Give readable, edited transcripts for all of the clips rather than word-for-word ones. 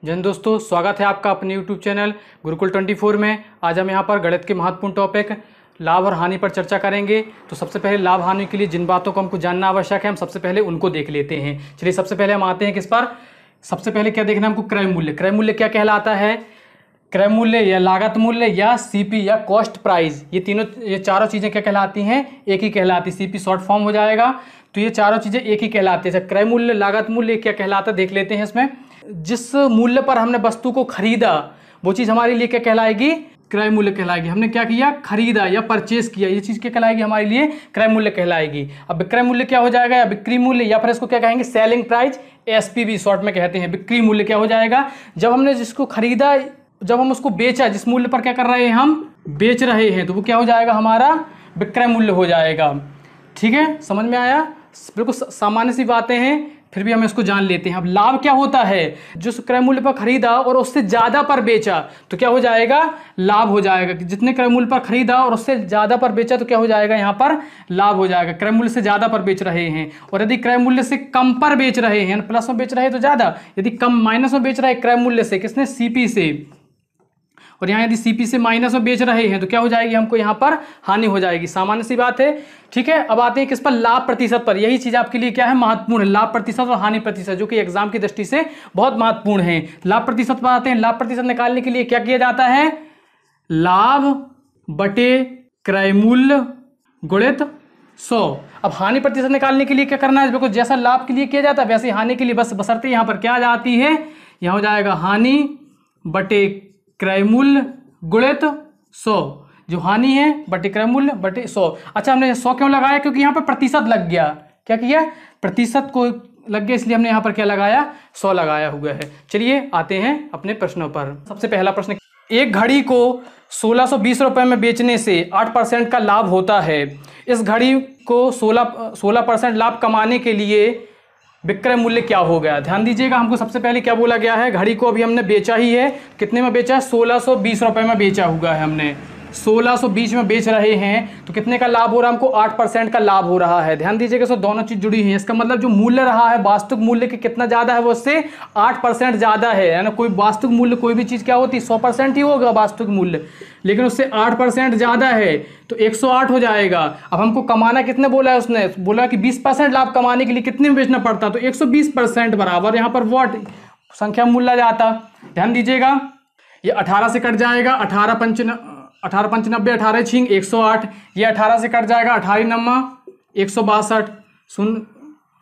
जन दोस्तों, स्वागत है आपका अपने YouTube चैनल गुरुकुल 24 में। आज हम यहाँ पर गणित के महत्वपूर्ण टॉपिक लाभ और हानि पर चर्चा करेंगे। तो सबसे पहले लाभ हानि के लिए जिन बातों को हमको जानना आवश्यक है, हम सबसे पहले उनको देख लेते हैं। चलिए सबसे पहले हम आते हैं किस पर। सबसे पहले क्या देखना है हमको, क्रय मूल्य। क्रय मूल्य क्या कहलाता है? क्रय मूल्य या लागत मूल्य या सीपी या कॉस्ट प्राइस, ये चारों चीज़ें क्या कहलाती हैं? एक ही कहलाती। सीपी शॉर्ट फॉर्म हो जाएगा। तो ये चारों चीज़ें एक ही कहलाती है। क्रय मूल्य, लागत मूल्य क्या कहलाता है देख लेते हैं। इसमें जिस मूल्य पर हमने वस्तु को खरीदा वो चीज़ हमारे लिए क्या कहलाएगी? क्रय मूल्य कहलाएगी। हमने क्या किया? खरीदा या परचेस किया, ये चीज़ क्या कहलाएगी? हमारे लिए क्रय मूल्य कहलाएगी। अब विक्रय मूल्य क्या हो जाएगा? या बिक्री मूल्य, या फिर इसको क्या कहेंगे? सेलिंग प्राइस, एसपीवी शॉर्ट में कहते हैं। बिक्री मूल्य क्या हो जाएगा? जब हमने जिसको खरीदा, जब हम उसको बेचा, जिस मूल्य पर क्या कर रहे हैं हम बेच रहे हैं, तो वो क्या हो जाएगा? हमारा विक्रय मूल्य हो जाएगा। ठीक है, समझ में आया? बिल्कुल सामान्य सी बातें हैं, फिर भी हम इसको जान लेते हैं। अब लाभ क्या होता है? जो क्रय मूल्य पर खरीदा और उससे ज्यादा पर बेचा तो क्या हो जाएगा? लाभ हो जाएगा। जितने क्रय मूल्य पर खरीदा और उससे ज्यादा पर बेचा तो क्या हो जाएगा? यहाँ पर लाभ हो जाएगा। क्रय मूल्य से ज्यादा पर बेच रहे हैं, और यदि क्रय मूल्य से कम पर बेच रहे हैं, प्लस में बेच रहे हैं तो ज्यादा, यदि कम माइनस में बेच रहे हैं क्रय मूल्य से, किसने? सीपी से, और यहाँ यदि सीपी से माइनस में बेच रहे हैं तो क्या हो जाएगी? हमको यहाँ पर हानि हो जाएगी। सामान्य सी बात है। ठीक है, अब आते हैं किस पर? लाभ प्रतिशत पर। यही चीज आपके लिए क्या है? महत्वपूर्ण है। लाभ प्रतिशत और हानि प्रतिशत, जो कि एग्जाम की दृष्टि से बहुत महत्वपूर्ण है। लाभ प्रतिशत पर आते हैं। लाभ प्रतिशत निकालने के लिए क्या किया जाता है? लाभ बटे क्रय मूल्य गुणित 100। अब हानि प्रतिशत निकालने के लिए क्या करना है? बिल्कुल जैसा लाभ के लिए किया जाता है वैसे हानि के लिए, बस बशर्ते यहाँ पर क्या आ जाती है? यहाँ हो जाएगा हानि बटे क्रय मूल्य गुणित 100। जो हानि है बटे क्रय मूल्य बटे 100। अच्छा, हमने 100 क्यों लगाया? क्योंकि यहाँ पर प्रतिशत लग गया। क्या किया? प्रतिशत को लग गया, इसलिए हमने यहाँ पर क्या लगाया? 100 लगाया हुआ है। चलिए आते हैं अपने प्रश्नों पर। सबसे पहला प्रश्न, एक घड़ी को 1620 रुपये में बेचने से 8% का लाभ होता है। इस घड़ी को 16% लाभ कमाने के लिए विक्रय मूल्य क्या हो गया? ध्यान दीजिएगा, हमको सबसे पहले क्या बोला गया है? घड़ी को अभी हमने बेचा ही है। कितने में बेचा है? 1620 रुपये में बेचा हुआ है हमने। 1620 में बेच रहे हैं तो कितने का लाभ हो रहा है? हमको 8% का लाभ हो रहा है। ध्यान दीजिएगा, सो दोनों चीज जुड़ी हुई है। इसका मतलब जो मूल्य रहा है वास्तविक मूल्य के कितना ज्यादा है? वो उससे 8% ज्यादा है ना। कोई वास्तविक मूल्य, कोई भी चीज क्या होती है? 100% ही होगा वास्तविक मूल्य, लेकिन उससे 8% ज्यादा है तो 108 हो जाएगा। अब हमको कमाना कितने बोला है? उसने बोला कि 20% लाभ कमाने के लिए कितने में बेचना पड़ता, तो 120% बराबर यहाँ पर वॉट संख्या मूल्य जाता। ध्यान दीजिएगा, ये 18 से कट जाएगा। 18 पंच 18 छिंग 108। ये 18 से कट जाएगा। 18 नम्मा 162 शून्य।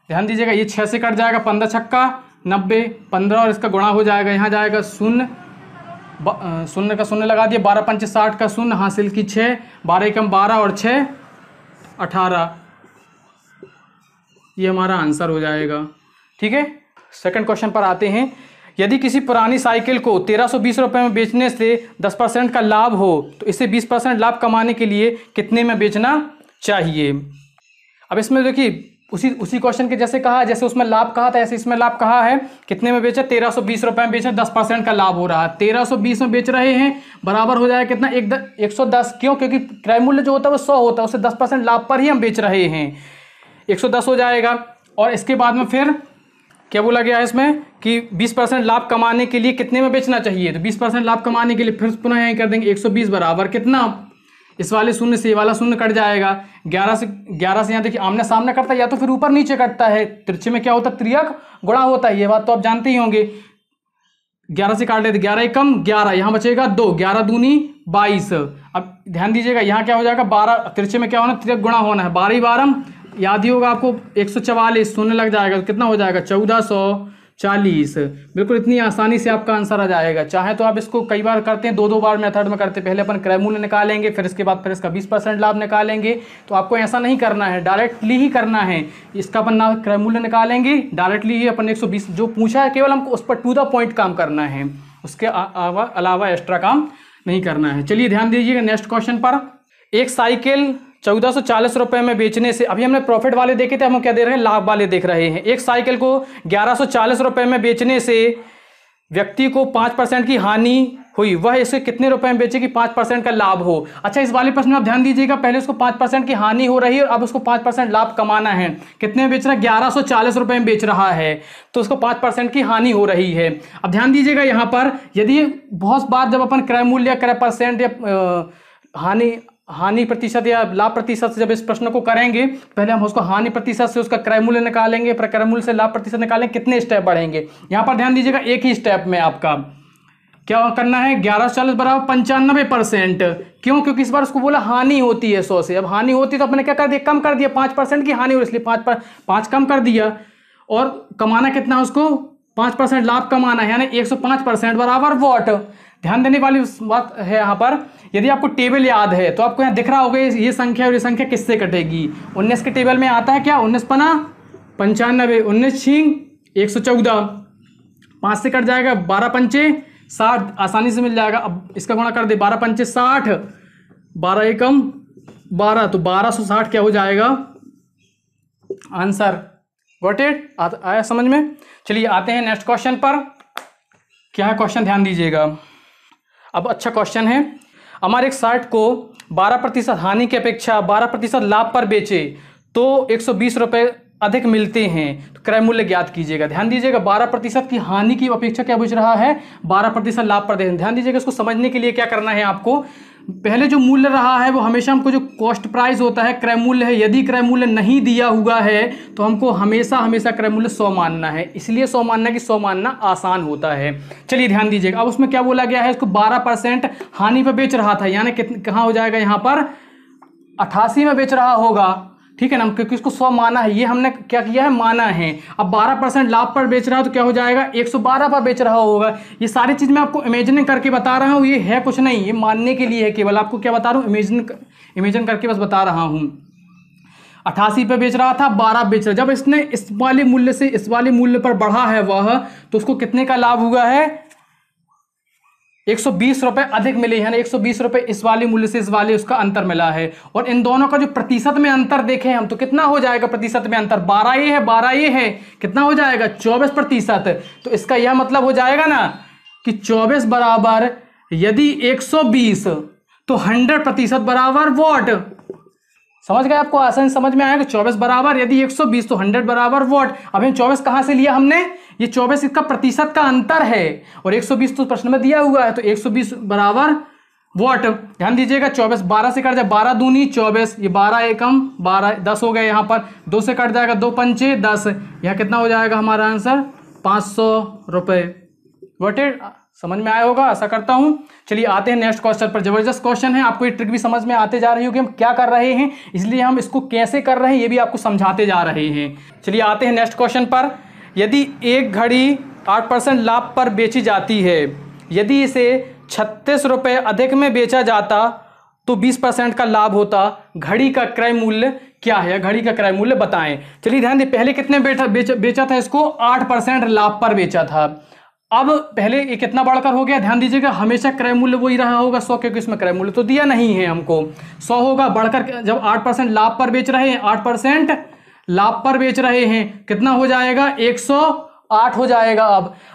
ध्यान दीजिएगा, ये 6 से कट जाएगा। 15 छक्का 90, 15 और इसका गुणा हो जाएगा। यहाँ जाएगा शून्य, शून्य का शून्य लगा दिया। 12 पंच 60 का शून्य, हासिल की 6, 12 एकम 12 और 6 18। ये हमारा आंसर हो जाएगा। ठीक है, सेकंड क्वेश्चन पर आते हैं। यदि किसी पुरानी साइकिल को 1320 रुपये में बेचने से 10% का लाभ हो तो इसे 20% लाभ कमाने के लिए कितने में बेचना चाहिए? अब इसमें देखिए, उसी क्वेश्चन के जैसे कहा, जैसे उसमें लाभ कहा था ऐसे इसमें लाभ कहा है। कितने में बेचा? 1320 रुपये में बेचा, 10% का लाभ हो रहा है। 1320 में बेच रहे हैं, बराबर हो जाएगा कितना? 110। क्यों? क्योंकि क्रय मूल्य जो होता है वो 100 होता है, उससे 10% लाभ पर ही हम बेच रहे हैं। 110 हो जाएगा। और इसके बाद में फिर क्या बोला गया है इसमें कि 20% लाभ कमाने के लिए कितने में बेचना चाहिए? तो 20% लाभ कमाने के लिए फिर पुनः यहीं कर देंगे 120 बराबर कितना? इस वाले शून्य से ये वाला शून्य कट जाएगा। 11 से यहाँ देखिए आमने सामने करता है या तो फिर ऊपर नीचे कटता है। तिरछे में क्या होता है? त्रियक गुणा होता है, ये बात तो आप जानते ही होंगे। 11 से काट लेते, 11 एकम 11, यहाँ बचेगा 2, 11 दूनी 22। अब ध्यान दीजिएगा, यहाँ क्या हो जाएगा? 12, तिरछे में क्या होना? त्रियक गुणा होना है। 12 12 याद ही होगा आपको, 144 शून्य लग जाएगा तो कितना हो जाएगा? 1440। बिल्कुल इतनी आसानी से आपका आंसर आ जाएगा। चाहे तो आप इसको कई बार करते हैं, दो बार मेथड में करते हैं। पहले अपन क्रय मूल्य निकालेंगे, फिर इसके बाद फिर इसका 20% लाभ निकालेंगे। तो आपको ऐसा नहीं करना है, डायरेक्टली ही करना है। इसका अपन ना क्रय मूल्य निकालेंगे, डायरेक्टली ही अपन 120 जो पूछा है केवल हमको उस पर टू द पॉइंट काम करना है, उसके अलावा एक्स्ट्रा काम नहीं करना है। चलिए ध्यान दीजिएगा नेक्स्ट क्वेश्चन पर। एक साइकिल 1440 रुपये में बेचने से, अभी हमने प्रॉफिट वाले देखे थे, हम क्या दे रहे हैं? लाभ वाले देख रहे हैं। एक साइकिल को 1140 रुपये में बेचने से व्यक्ति को 5% की हानि हुई, वह इसे कितने रुपए में बेचे कि 5% का लाभ हो। अच्छा, इस वाले प्रश्न में आप ध्यान दीजिएगा, पहले उसको 5% की हानि हो रही है और अब उसको 5% लाभ कमाना है। कितने में बेच रहा है? 1140 रुपए में बेच रहा है, तो उसको 5% की हानि हो रही है। अब ध्यान दीजिएगा यहाँ पर, यदि बहुत बार जब अपन क्रय मूल्य या क्रय परसेंट या हानि प्रतिशत या लाभ प्रतिशत से जब इस प्रश्न को करेंगे, पहले हम उसको हानि प्रतिशत से उसका क्रय मूल्य निकालेंगे, फिर क्रय मूल्य से लाभ प्रतिशत निकालेंगे, कितने स्टेप बढ़ेंगे। यहाँ पर ध्यान दीजिएगा, एक ही स्टेप में आपका क्या करना है, 1140 बराबर 95%। क्यों? क्योंकि इस बार उसको बोला हानि होती है 100 से। अब हानि होती है तो अपने क्या कर दिया, कम कर दिया, 5% की हानि हो, इसलिए 5 कम कर दिया। और कमाना कितना है उसको, 5% लाभ कमाना है, यानी 105% बराबर वॉट। ध्यान देने वाली बात है यहाँ पर, यदि आपको टेबल याद है तो आपको यहाँ दिख रहा होगा ये संख्या और ये संख्या किससे कटेगी। 19 के टेबल में आता है क्या, 19 पना 95, 19 छींग 114, 5 से कट जाएगा, 12 पंचे 60, आसानी से मिल जाएगा। अब इसका गुणा कर दे, 12 पंचे 60, 12 एकम 12, तो 1260 क्या हो जाएगा आंसर। Got it? आया समझ में? चलिए आते हैं नेक्स्ट क्वेश्चन पर। क्या है क्वेश्चन, ध्यान दीजिएगा। अब अच्छा क्वेश्चन है, हमारे एक शर्ट को 12% हानि की अपेक्षा 12% लाभ पर बेचे तो 120 रुपये अधिक मिलते हैं, तो क्रय मूल्य ज्ञात कीजिएगा। ध्यान दीजिएगा, 12% की हानि की अपेक्षा क्या बेच रहा है, 12% लाभ पर दे। ध्यान दीजिएगा, इसको समझने के लिए क्या करना है आपको, पहले जो मूल्य रहा है वो हमेशा हमको जो कॉस्ट प्राइस होता है क्रय मूल्य है, यदि क्रय मूल्य नहीं दिया हुआ है तो हमको हमेशा हमेशा क्रय मूल्य 100 मानना है। इसलिए 100 मानना कि 100 मानना आसान होता है। चलिए ध्यान दीजिएगा, अब उसमें क्या बोला गया है, इसको 12% हानि पर बेच रहा था, यानी कहाँ हो जाएगा यहाँ पर 88 में बेच रहा होगा, ठीक है ना, क्योंकि इसको 100 माना है, ये हमने क्या किया है, माना है। अब 12% लाभ पर बेच रहा है तो क्या हो जाएगा, 112 पर बेच रहा होगा। ये सारी चीज मैं आपको इमेजिन करके बता रहा हूँ, ये है कुछ नहीं, ये मानने के लिए है, केवल आपको क्या बता रहा हूँ, इमेजिन करके बस बता रहा हूँ। 88 पे बेच रहा था, 12 बेच रहा, जब इसने इस वाले मूल्य से इस वाले मूल्य पर बढ़ा है वह, तो उसको कितने का लाभ हुआ है, 120 रुपए अधिक मिले हैं, 120 रुपए इस वाले मूल्य से इस वाले उसका अंतर मिला है। और इन दोनों का जो प्रतिशत में अंतर देखें हम, तो कितना हो जाएगा प्रतिशत में अंतर, 12 ये है 12 ये है, कितना हो जाएगा 24%। तो इसका यह मतलब हो जाएगा ना कि 24 बराबर यदि 120 तो 100% बराबर वॉट। समझ गए? आपको आसान समझ में आएगा, 24 बराबर यदि 120 तो 100 बराबर वॉट। अब हम 24 कहां से लिया हमने, ये 24 इसका प्रतिशत का अंतर है और 120 तो प्रश्न में दिया हुआ है, तो 120 बराबर वॉट। ध्यान दीजिएगा, 24 12 से कट जाए, 12 दूनी 24, ये 12 एकम 12 10 हो गए, यहाँ पर 2 से कट जाएगा, 2 पंचे 10, यहाँ कितना हो जाएगा हमारा आंसर 500 रुपये। What it? समझ में आया होगा, आशा करता हूं। चलिए आते हैं नेक्स्ट क्वेश्चन पर। जबरदस्त क्वेश्चन है, आपको ये ट्रिक भी समझ में आते जा रही होगी हम क्या कर रहे हैं, इसलिए हम इसको कैसे कर रहे हैं ये भी आपको समझाते जा रहे हैं। चलिए आते हैं नेक्स्ट क्वेश्चन पर। यदि एक घड़ी 8% लाभ पर बेची जाती है, यदि इसे 36 रुपये अधिक में बेचा जाता तो 20% का लाभ होता, घड़ी का क्रय मूल्य क्या है, घड़ी का क्रय मूल्य बताएं। चलिए ध्यान दें, पहले कितने बेचा था इसको, 8% लाभ पर बेचा था। अब पहले ये कितना बढ़कर हो गया, ध्यान दीजिएगा, हमेशा क्रय मूल्य वही रहा होगा 100, क्योंकि इसमें क्रय मूल्य तो दिया नहीं है हमको, 100 होगा। बढ़कर जब 8% लाभ पर बेच रहे हैं, 8% लाभ पर बेच रहे हैं, कितना हो जाएगा 108 हो जाएगा।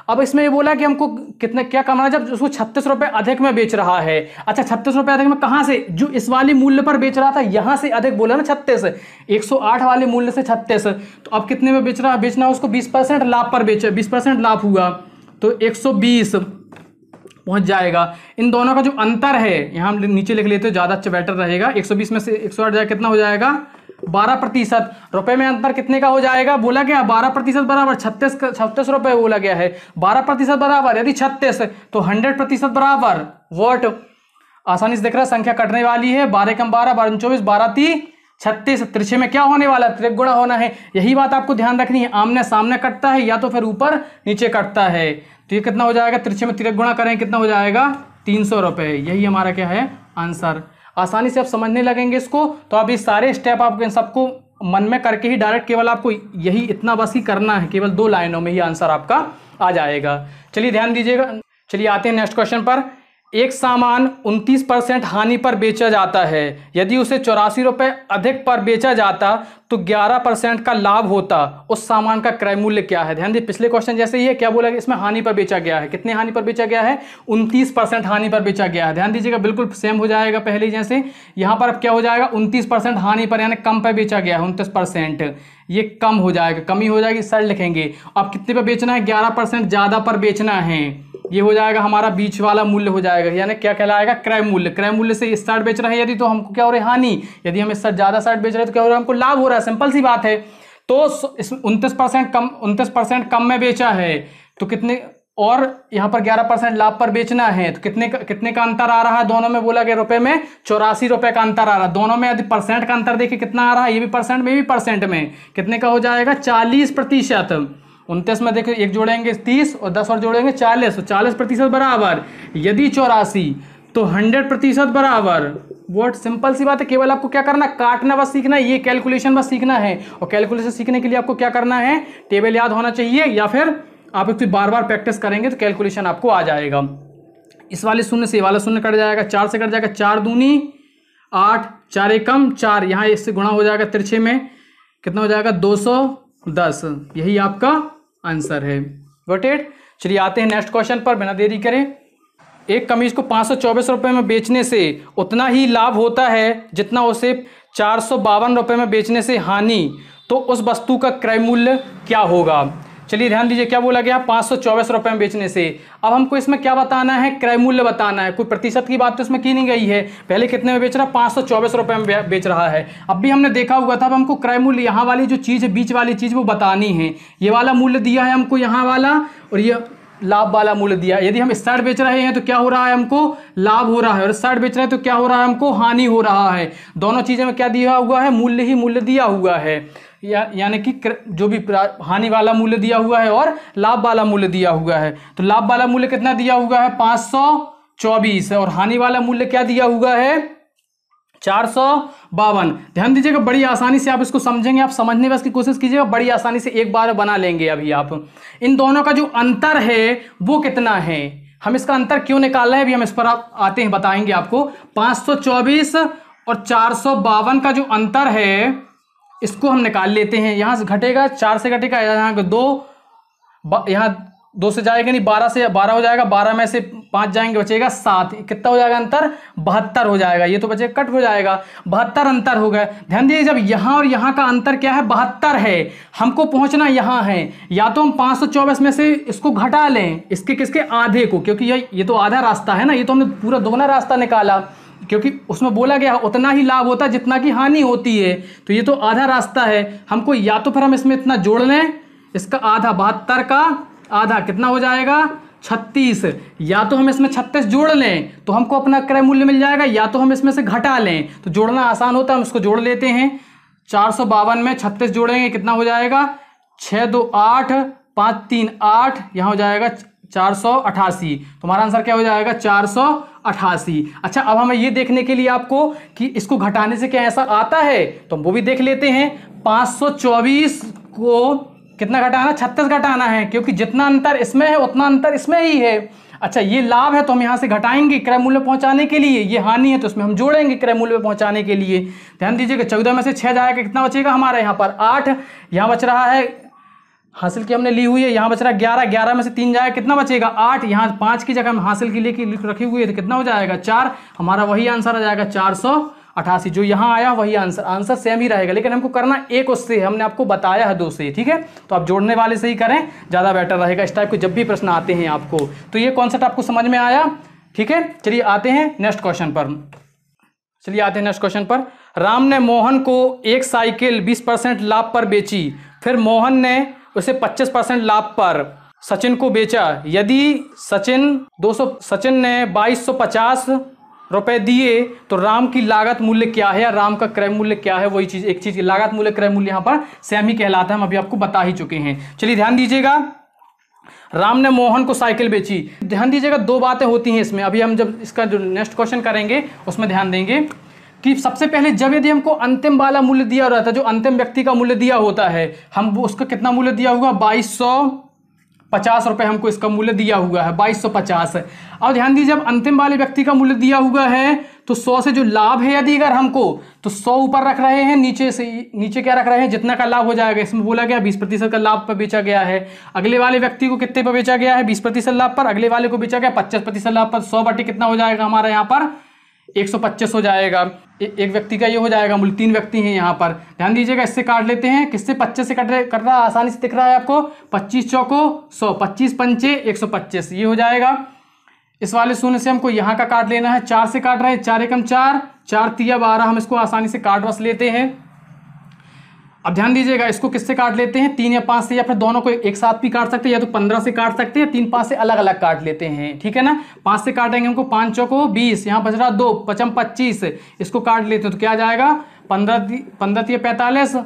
अब इसमें ये बोला कि हमको कितने क्या कमाना, जब उसको 36 रुपए अधिक में बेच रहा है। अच्छा, 36 रुपए अधिक में कहां से, जो इस वाले मूल्य पर बेच रहा था यहां से अधिक बोला ना, 36, 108 वाले मूल्य से 36, तो अब कितने में बेच रहा है, बेचना उसको 20% लाभ पर बेचे, 20% लाभ हुआ तो 120 पहुंच जाएगा। इन दोनों का जो अंतर है यहां हम नीचे लिख लेते हो, ज्यादा अच्छा बेटर रहेगा। 120 में से 108 जाएगा, कितना हो जाएगा 12%। रुपए में अंतर कितने का हो जाएगा, बोला गया 12% बराबर 36 रुपए बोला गया है। 12% बराबर यदि 36 तो 100% बराबर वॉट। आसानी से देख रहा है, संख्या कटने वाली है, 12 कम 12 12 24 12 3 36, त्रिछे में क्या होने वाला, त्रिगुणा होना है। यही बात आपको ध्यान रखनी है, आमने सामने कटता है या तो फिर ऊपर नीचे कटता है, तो ये कितना हो जाएगा, त्रिछे में त्रिगुणा करें कितना हो जाएगा 300 रुपये। यही हमारा क्या है आंसर। आसानी से आप समझने लगेंगे इसको, तो आप ये सारे स्टेप आपको इन सबको मन में करके ही डायरेक्ट केवल आपको यही इतना बस ही करना है, केवल 2 लाइनों में ही आंसर आपका आ जाएगा। चलिए ध्यान दीजिएगा। चलिए आते हैं नेक्स्ट क्वेश्चन पर। एक सामान 29% हानि पर बेचा जाता है, यदि उसे 84 रुपये अधिक पर बेचा जाता तो 11% का लाभ होता, उस सामान का क्रय मूल्य क्या है। ध्यान दीजिए, पिछले क्वेश्चन जैसे ही है, क्या बोला गया इसमें हानि पर बेचा गया है, कितने हानि पर बेचा गया है, 29% हानि पर बेचा गया है। ध्यान दीजिएगा, बिल्कुल सेम हो जाएगा पहले जैसे। यहां पर अब क्या हो जाएगा, 29% हानि पर यानी कम पर बेचा गया है, 29%, ये कम हो जाएगा, कमी हो जाएगी, सर लिखेंगे। अब कितने पर बेचना है, 11% ज्यादा पर बेचना है, ये हो जाएगा हमारा बीच वाला मूल्य हो जाएगा, यानी क्या कहलाएगा, क्रय मूल्य। क्रय मूल्य से इस साइड बेच रहे हैं यदि, तो हमको क्या हो रहा है, हानि। यदि हम इस साइड ज्यादा साइड बेच रहे हैं तो क्या हो रहा है, हमको लाभ हो रहा है, सिंपल सी बात है। तो 29% कम में बेचा है तो कितने, और यहाँ पर 11% लाभ पर बेचना है तो कितने का अंतर आ रहा है दोनों में, बोला गया रुपए में 84 रुपए का अंतर आ रहा है दोनों में। यदि परसेंट का अंतर देखिए कितना आ रहा है, ये भी परसेंट में भी परसेंट में कितने का हो जाएगा, 40%। 29 में देखिए 1 जोड़ेंगे 30 और 10 और जोड़ेंगे 40, तो 40% बराबर, यदि 84 तो 100% बराबर। वॉट, सिंपल सी बात है, केवल आपको क्या करना, काटना बस सीखना है, ये कैलकुलेशन बस सीखना है। और कैलकुलेशन सीखने के लिए आपको क्या करना है, टेबल याद होना चाहिए, या फिर आप इसकी बार बार प्रैक्टिस करेंगे तो कैलकुलेशन आपको आ जाएगा। इस वाले शून्य से ये वाला शून्य कट जाएगा, 4 से कट जाएगा, 4 दूनी 8, 4 एकम 4, यहाँ इससे गुणा हो जाएगा तिरछे में, कितना हो जाएगा, 210। यही आपका आंसर है। Got it. चलिए आते हैं नेक्स्ट क्वेश्चन पर, बिना देरी करें। एक कमीज को 524 रुपये में बेचने से उतना ही लाभ होता है जितना उसे 452 रुपये में बेचने से हानि, तो उस वस्तु का क्रय मूल्य क्या होगा। चलिए ध्यान दीजिए, क्या बोला गया, 524 रुपये में बेचने से। अब हमको इसमें क्या बताना है, क्रय मूल्य बताना है। कोई प्रतिशत की बात तो इसमें की नहीं गई है, पहले कितने में बेच रहा है, 524 रुपये में बेच रहा है। अब भी हमने देखा हुआ था, अब हमको क्रय मूल्य, यहाँ वाली जो चीज़ है, बीच वाली चीज़ वो बतानी है। ये वाला मूल्य दिया है हमको यहाँ वाला, और ये लाभ वाला मूल्य दिया। यदि हम इस साइड बेच रहे हैं तो क्या हो रहा है, हमको लाभ हो रहा है, और इस साइड बेच रहे हैं तो क्या हो रहा है, हमको हानि हो रहा है। दोनों चीज़ों में क्या दिया हुआ है, मूल्य ही मूल्य दिया हुआ है, यानी कि जो भी हानि वाला मूल्य दिया हुआ है और लाभ वाला मूल्य दिया हुआ है। तो लाभ वाला मूल्य कितना दिया हुआ है, 524, और हानि वाला मूल्य क्या दिया हुआ है, 452। ध्यान दीजिएगा, बड़ी आसानी से आप इसको समझेंगे, आप समझने बस की कोशिश कीजिएगा, बड़ी आसानी से एक बार बना लेंगे। अभी आप इन दोनों का जो अंतर है वो कितना है, हम इसका अंतर क्यों निकाल रहे हैं, अभी हम इस पर आप आते हैं, बताएंगे आपको। 524 और 452 का जो अंतर है इसको हम निकाल लेते हैं। यहाँ से घटेगा, 4 से घटेगा, यहाँ 2, यहाँ 2 से जाएगा नहीं, 12 से 12 हो जाएगा, 12 में से 5 जाएंगे, बचेगा 7। कितना हो जाएगा अंतर, 72 हो जाएगा। ये तो बचे कट हो जाएगा, 72 अंतर हो गया। ध्यान दीजिए, जब यहाँ और यहाँ का अंतर क्या है, 72 है, हमको पहुँचना यहाँ है। या तो हम 524 में से इसको घटा लें, इसके किसके, आधे को, क्योंकि ये तो आधा रास्ता है ना, ये तो हमने पूरा दोगुना रास्ता निकाला, क्योंकि उसमें बोला गया उतना ही लाभ होता है जितना की हानि होती है। तो ये तो आधा रास्ता है, हमको या तो फिर हम इसमें इतना जोड़ लें, इसका आधा, 72 का आधा कितना हो जाएगा, 36, या तो हम इसमें 36 जोड़ लें तो हमको अपना क्रय मूल्य मिल जाएगा, या तो हम इसमें से घटा लें। तो जोड़ना आसान होता है, हम इसको जोड़ लेते हैं। 452 में 36 जोड़ेंगे, कितना हो जाएगा, 6 2 8, 5 3 8, यहाँ हो जाएगा 488। तुम्हारा आंसर क्या हो जाएगा, 488। अच्छा, अब हमें ये देखने के लिए आपको कि इसको घटाने से क्या ऐसा आता है, तो हम वो भी देख लेते हैं। 524 को कितना घटाना, 36 घटाना है, क्योंकि जितना अंतर इसमें है उतना अंतर इसमें ही है। अच्छा, ये लाभ है तो हम यहाँ से घटाएंगे क्रय मूल्य पहुंचाने के लिए, ये हानि है तो इसमें हम जोड़ेंगे क्रय मूल्य पहुंचाने के लिए। ध्यान दीजिएगा, 14 में से 6 जाएगा, कितना बचेगा हमारा यहाँ पर 8, यहाँ बच रहा है, हासिल की हमने ली हुई है, यहाँ बच रहा है 11, 11 में से 3 जाएगा, कितना बचेगा 8, यहाँ 5 की जगह हम हासिल की लेके रखी हुई है तो कितना हो जाएगा 4, हमारा वही आंसर आ जाएगा 488। जो यहाँ आया वही आंसर सेम ही रहेगा, लेकिन हमको करना एक उससे, हमने आपको बताया है 2 से, ठीक है। तो आप जोड़ने वाले से ही करें, ज़्यादा बेटर रहेगा इस टाइप के जब भी प्रश्न आते हैं आपको। तो ये कॉन्सेप्ट आपको समझ में आया, ठीक है। चलिए आते हैं नेक्स्ट क्वेश्चन पर। राम ने मोहन को एक साइकिल 20% लाभ पर बेची, फिर मोहन ने उसे 25% लाभ पर सचिन को बेचा। यदि सचिन ने 2250 रुपए दिए तो राम की लागत मूल्य क्या है, या राम का क्रय मूल्य क्या है। वही चीज, एक चीज की लागत मूल्य क्रय मूल्य यहाँ पर सेम ही कहलाता है, हम अभी आपको बता ही चुके हैं। चलिए ध्यान दीजिएगा, राम ने मोहन को साइकिल बेची। ध्यान दीजिएगा, 2 बातें होती हैं इसमें, अभी हम जब इसका जो नेक्स्ट क्वेश्चन करेंगे उसमें ध्यान देंगे कि सबसे पहले जब यदि हमको अंतिम वाला मूल्य दिया रहता है, जो अंतिम व्यक्ति का मूल्य दिया होता है, हम उसका कितना मूल्य दिया होगा, ₹50 हमको इसका मूल्य दिया हुआ है, 2250। अब ध्यान दीजिए, अब अंतिम वाले व्यक्ति का मूल्य दिया हुआ है तो 100 से जो लाभ है यदि अगर हमको, तो 100 ऊपर रख रहे हैं, नीचे क्या रख रहे हैं, जितना का लाभ हो जाएगा। इसमें बोला गया 20% का लाभ पर बेचा गया है। अगले वाले व्यक्ति को कितने पर बेचा गया है, 20% लाभ पर। अगले वाले को बेचा गया 25% लाभ पर। 100 बटे कितना हो जाएगा हमारा यहाँ पर, 125 हो जाएगा। एक व्यक्ति का ये हो जाएगा मूल्य, 3 व्यक्ति हैं यहाँ पर। ध्यान दीजिएगा, इससे काट लेते हैं, किससे, 25 से कट रहा है, आसानी से दिख रहा है आपको। 25 चौको 100, 25 पंचे 125, ये हो जाएगा। इस वाले शून्य से हमको यहाँ का काट लेना है, 4 से काट रहे हैं, 4 एकम 4, 4 तिया 12, हम इसको आसानी से काट बस लेते हैं। अब ध्यान दीजिएगा, इसको किससे काट लेते हैं, 3 या 5 से, या फिर दोनों को एक साथ भी काट सकते हैं, या तो 15 से काट सकते हैं, 3 5 से अलग अलग काट लेते हैं, ठीक है ना। 5 से काटेंगे हमको, 5 चौको 20, यहाँ बच रहा 2, 5 25, इसको काट लेते हैं तो क्या आ जाएगा, 15 तिया 45।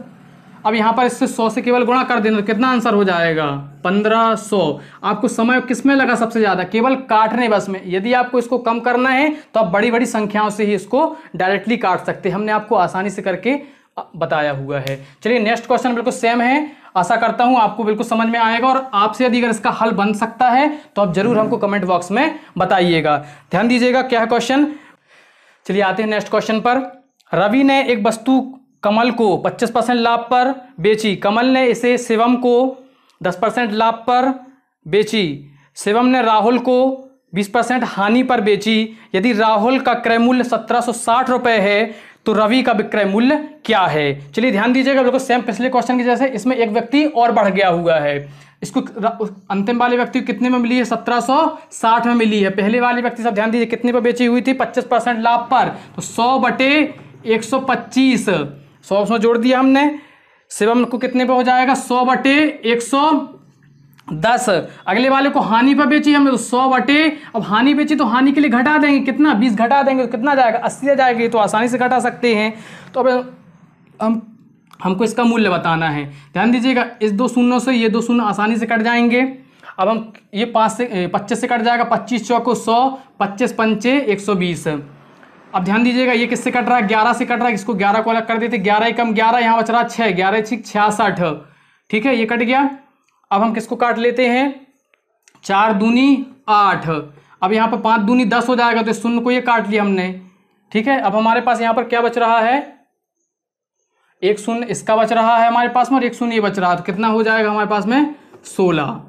अब यहाँ पर इससे 100 से केवल गुणा कर देना तो कितना आंसर हो जाएगा, 1500। आपको समय किस में लगा सबसे ज्यादा, केवल काटने बस में। यदि आपको इसको कम करना है तो आप बड़ी बड़ी संख्याओं से ही इसको डायरेक्टली काट सकते हैं, हमने आपको आसानी से करके बताया हुआ है। चलिए नेक्स्ट क्वेश्चन बिल्कुल सेम है, आशा करता हूं आपको बिल्कुल समझ में आएगा, और आपसे यदि अगर इसका हल बन सकता है तो आप जरूर हमको कमेंट बॉक्स में बताइएगा। ध्यान दीजिएगा क्या है क्वेश्चन। चलिए आते हैं नेक्स्ट क्वेश्चन पर। रवि ने एक वस्तु कमल को 25% लाभ पर बेची। कमल ने इसे शिवम को 10% लाभ पर बेची। शिवम ने राहुल को 20% हानि पर बेची। यदि राहुल का क्रय मूल्य 1760 है तो रवि का विक्रय मूल्य क्या है। चलिए ध्यान दीजिएगा, बिल्कुल सेम पिछले क्वेश्चन की जैसे इसमें एक व्यक्ति और बढ़ गया हुआ है। इसको अंतिम वाले व्यक्ति कितने में मिली है, 1760 में मिली है। पहले वाले व्यक्ति सब ध्यान दीजिए कितने पर बेची हुई थी, 25% लाभ पर, तो 100 बटे 125, 100 उसमें जोड़ दिया हमने। शिवम को कितने पे हो जाएगा, 100 बटे 110। अगले वाले को हानि पर बेची हमने तो 100 बटे, अब हानि बेची तो हानि के लिए घटा देंगे, कितना 20 घटा देंगे तो कितना जाएगा, 80 आ जाएगी, तो आसानी से घटा सकते हैं। तो अब हमको इसका मूल्य बताना है। ध्यान दीजिएगा, इस 2 शून्यों से ये 2 शून्य आसानी से कट जाएंगे। अब हम ये 25 से कट जाएगा, 25 चौको 100, 25 पंचे 120। अब ध्यान दीजिएगा ये किससे कट रहा है, 11 से कट रहा है। इसको 11 को अलग कर देते, 11 एकम 11, यहाँ बच रहा 6, 11 6 66, ठीक है, ये कट गया। अब हम किसको काट लेते हैं, 4 दूनी 8। अब यहाँ पर 5 दूनी 10 हो जाएगा, तो शून्य को ये काट लिया हमने, ठीक है। अब हमारे पास यहाँ पर क्या बच रहा है, एक शून्य इसका बच रहा है हमारे पास में, और एक शून्य ये बच रहा है, तो कितना हो जाएगा हमारे पास में 16।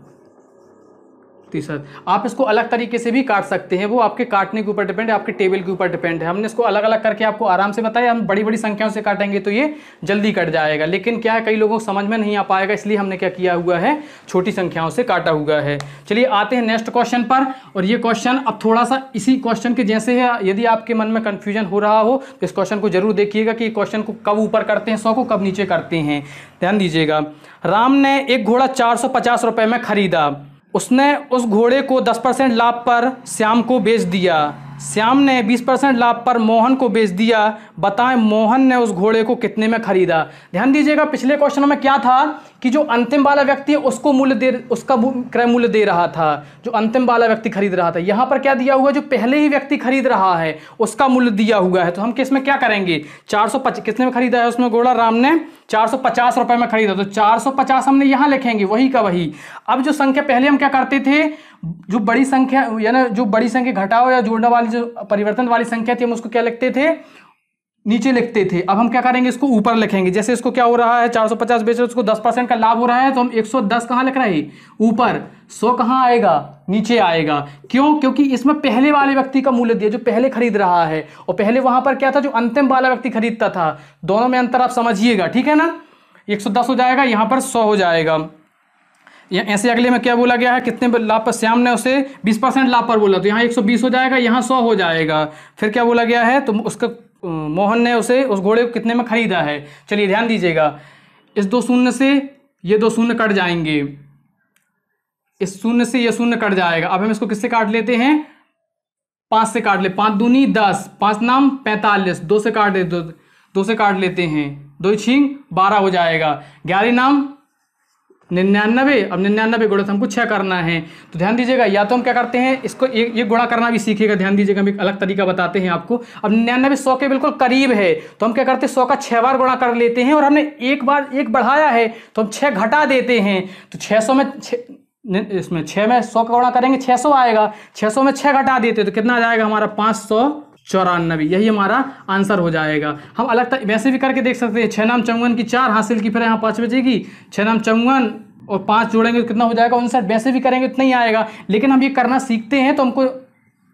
आप इसको अलग तरीके से भी काट सकते हैं, वो आपके काटने के ऊपर डिपेंड है, आपके टेबल के ऊपर डिपेंड है। हमने इसको अलग अलग करके आपको आराम से बताया। हम बड़ी बड़ी संख्याओं से काटेंगे तो ये जल्दी कट जाएगा, लेकिन क्या है कई लोगों को समझ में नहीं आ पाएगा, इसलिए हमने क्या किया हुआ है, छोटी संख्याओं से काटा हुआ है। चलिए आते हैं नेक्स्ट क्वेश्चन पर। और ये क्वेश्चन अब थोड़ा सा इसी क्वेश्चन के जैसे है। यदि आपके मन में कन्फ्यूजन हो रहा हो तो इस क्वेश्चन को जरूर देखिएगा कि क्वेश्चन को कब ऊपर करते हैं 100 को, कब नीचे करते हैं। ध्यान दीजिएगा, राम ने एक घोड़ा 450 में खरीदा। उसने उस घोड़े को 10% लाभ पर श्याम को बेच दिया। श्याम ने 20% लाभ पर मोहन को बेच दिया। बताएं मोहन ने उस घोड़े को कितने में खरीदा। ध्यान दीजिएगा, पिछले क्वेश्चन में क्या था कि जो अंतिम वाला व्यक्ति है उसको उसका क्रय मूल्य दे रहा था, जो अंतिम वाला व्यक्ति खरीद रहा था। यहाँ पर क्या दिया हुआ है, जो पहले ही व्यक्ति खरीद रहा है उसका मूल्य दिया हुआ है। तो हम किसमें क्या करेंगे, 450 कितने में खरीदा है उसमें घोड़ा, राम ने 450 में खरीदा, तो 450 हमने यहाँ लिखेंगे वही का वही। अब जो संख्या पहले हम क्या करते थे, जो बड़ी संख्या यानी जो बड़ी संख्या घटाओ या जोड़ने वाली जो परिवर्तन वाली संख्या थी हम उसको क्या लिखते थे, नीचे लिखते थे। अब हम क्या करेंगे, इसको ऊपर लिखेंगे। जैसे इसको क्या हो रहा है, 450 बेच रहे, उसको 10% का लाभ हो रहा है, तो हम 110 कहाँ लिख रहे हैं, ऊपर, 100 कहाँ आएगा, नीचे आएगा। क्यों, क्योंकि इसमें पहले वाले व्यक्ति का मूल्य दिया जो पहले खरीद रहा है, और पहले वहां पर क्या था, जो अंतिम वाला व्यक्ति खरीदता था। दोनों में अंतर आप समझिएगा, ठीक है ना। 110 हो जाएगा, यहाँ पर 100 हो जाएगा। ऐसे अगले में क्या बोला गया है, कितने लाभ पर, श्याम ने उसे 20% लाभ पर बोला, तो यहाँ 120 हो जाएगा, यहाँ 100 हो जाएगा। फिर क्या बोला गया है, तो उसका मोहन ने उसे उस घोड़े को कितने में खरीदा है। चलिए ध्यान दीजिएगा, इस 2 शून्य से ये 2 शून्य कट जाएंगे, इस शून्य से ये शून्य कट जाएगा। अब हम इसको किससे काट लेते हैं, 5 से काट ले, 5 दूनी 10, 5 नाम 45, 2 से काट ले, 2 से काट लेते हैं, 2 छींग 12 हो जाएगा, 11 नाम 99। अब 99 गुणा हमको 6 करना है। तो ध्यान दीजिएगा, या तो हम क्या करते हैं, इसको ये गुणा करना भी सीखिएगा। ध्यान दीजिएगा, हम एक अलग तरीका बताते हैं आपको। अब 99 100 के बिल्कुल करीब है, तो हम क्या करते हैं, 100 का 6 बार गुणा कर लेते हैं, और हमने एक बार 1 बढ़ाया है तो हम 6 घटा देते हैं। तो 600 में इसमें 6 में 100 का गुणा करेंगे 600 आएगा, 600 में 6 घटा देते तो कितना आ जाएगा हमारा 594, यही हमारा आंसर हो जाएगा। हम अलग वैसे भी करके देख सकते हैं, 6 नाम 54 की 4 हासिल की, फिर यहाँ 5 बचेगी, 6 नाम 54 और 5 जोड़ेंगे तो कितना हो जाएगा 59, वैसे भी करेंगे उतना ही आएगा। लेकिन हम ये करना सीखते हैं तो हमको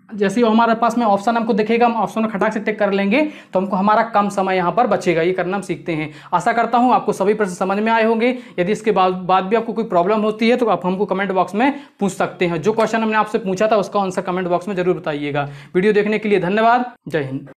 जैसे ही हमारे पास में ऑप्शन हमको दिखेगा, हम ऑप्शन में खटाक से टिक कर लेंगे तो हमको हमारा कम समय यहाँ पर बचेगा। ये करना हम सीखते हैं। आशा करता हूँ आपको सभी प्रश्न समझ में आए होंगे। यदि इसके बाद भी आपको कोई प्रॉब्लम होती है तो आप हमको कमेंट बॉक्स में पूछ सकते हैं। जो क्वेश्चन हमने आपसे पूछा था उसका आंसर कमेंट बॉक्स में जरूर बताइएगा। वीडियो देखने के लिए धन्यवाद। जय हिंद।